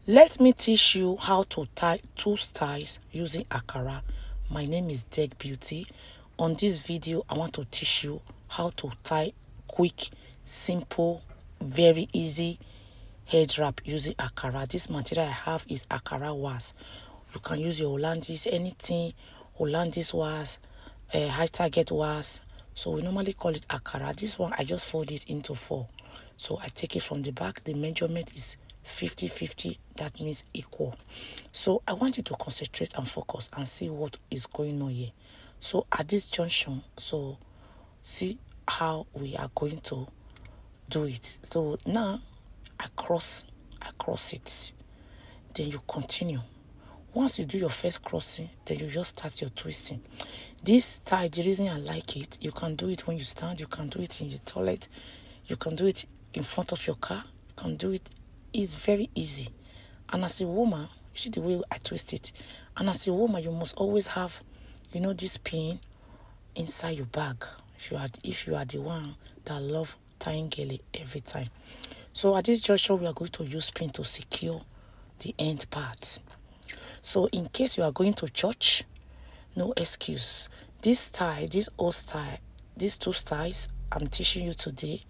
Let me teach you how to tie two styles using Ankara. My name is Deg Beauty. On this video, I want to teach you how to tie quick, simple, very easy head wrap using Ankara. This material I have is Ankara was. You can use your Hollandis, anything, Hollandis was, high target was. So we normally call it Ankara. This one, I just fold it into 4. So I take it from the back. The measurement is 50-50. That means equal. So I want you to concentrate and focus and see what is going on here. So at this junction, so see how we are going to do it. So now I cross it. Then you continue. Once you do your first crossing, then you just start your twisting. This style, the reason I like it, you can do it when you stand, you can do it in your toilet, you can do it in front of your car, you can do it. It's very easy. And as a woman, you see the way I twist it. And as a woman, you must always have, this pin inside your bag. If you are the one that love tying girly every time. So at this junction, we are going to use pin to secure the end part. So in case you are going to church, no excuse. This style, this old style, these two styles I'm teaching you today,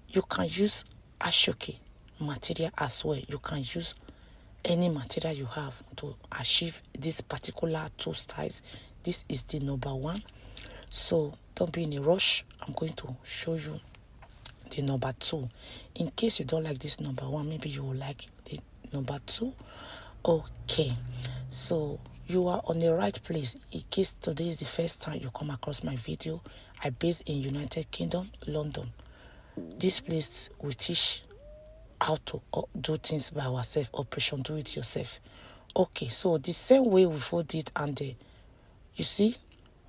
you can use ashoke material as well. You can use any material you have to achieve this particular two styles. This is the number 1. So don't be in a rush. I'm going to show you the number 2. In case you don't like this number 1, maybe you will like the number 2. Okay, so you are on the right place. In case today is the first time you come across my video, I base in United Kingdom, London. This place we teach how to do things by ourselves, operation do it yourself. Okay, so the same way we fold it, and you see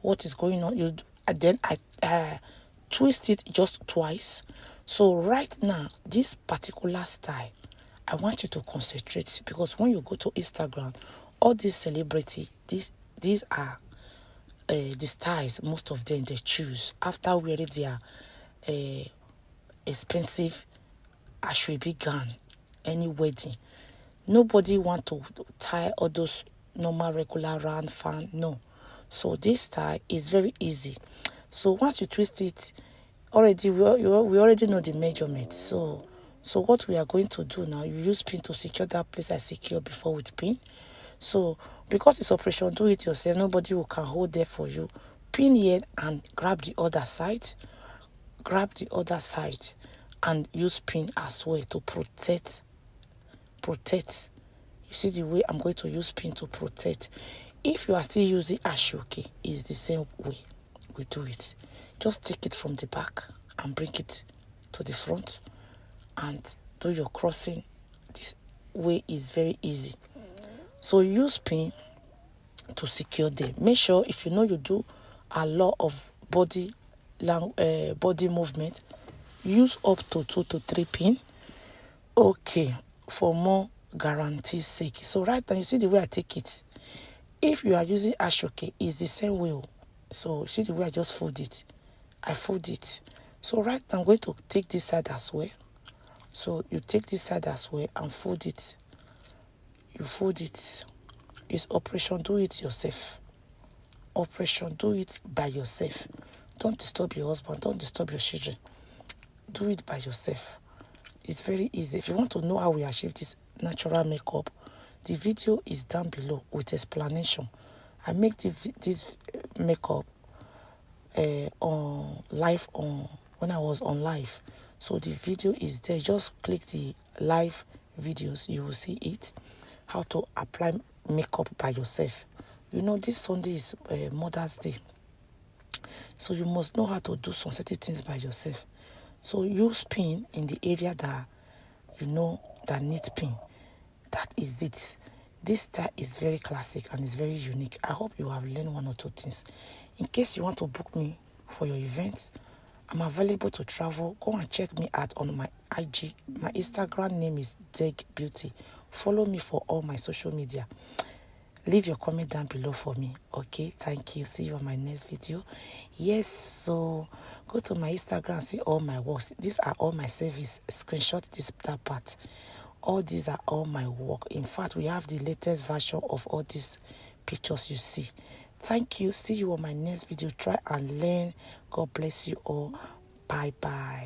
what is going on. Then I twist it just twice. So right now, this particular style, I want you to concentrate, because when you go to Instagram, all these celebrity, these are the styles. Most of them they choose after wearing their expensive ashwebi gown, any wedding. Nobody want to tie all those normal regular round fan. No. So this style is very easy. So once you twist it, already we already know the measurement. So what we are going to do now, you use pin to secure that place I secured before with pin. So because it's operation do it yourself, nobody will can hold there for you. Pin here and grab the other side. Grab the other side and use pin as well to protect. You see the way I'm going to use pin to protect. If you are still using ashoke, it's the same way we do it. Just take it from the back and bring it to the front and do your crossing. This way is very easy. So use pin to secure them. Make sure, if you know you do a lot of body movement, use up to 2 to 3 pin. Okay, for more guarantee's sake. So right now, you see the way I take it. If you are using ashoke, it's the same way. So see the way I just fold it. I fold it. So right now, I'm going to take this side as well. So you take this side as well and fold it. You fold it. It's operation do it yourself. Operation do it by yourself. Don't disturb your husband. Don't disturb your children. Do it by yourself. It's very easy. If you want to know how we achieve this natural makeup, the video is down below with explanation. I make this makeup on live when I was on live. So the video is there. Just click the live videos. You will see it. How to apply makeup by yourself. This Sunday is Mother's Day. So you must know how to do some certain things by yourself. So use pin in the area that that needs pin. That is it. This style is very classic and is very unique. I hope you have learned 1 or 2 things. In case you want to book me for your events, I'm available to travel. Go and check me out on my IG. My Instagram name is Deg Beauty. Follow me for all my social media. Leave your comment down below for me. Okay, thank you. See you on my next video. Yes, so go to my Instagram and see all my works. These are all my service. Screenshot that part. All these are all my work. In fact, we have the latest version of all these pictures you see. Thank you. See you on my next video. Try and learn. God bless you all. Bye bye.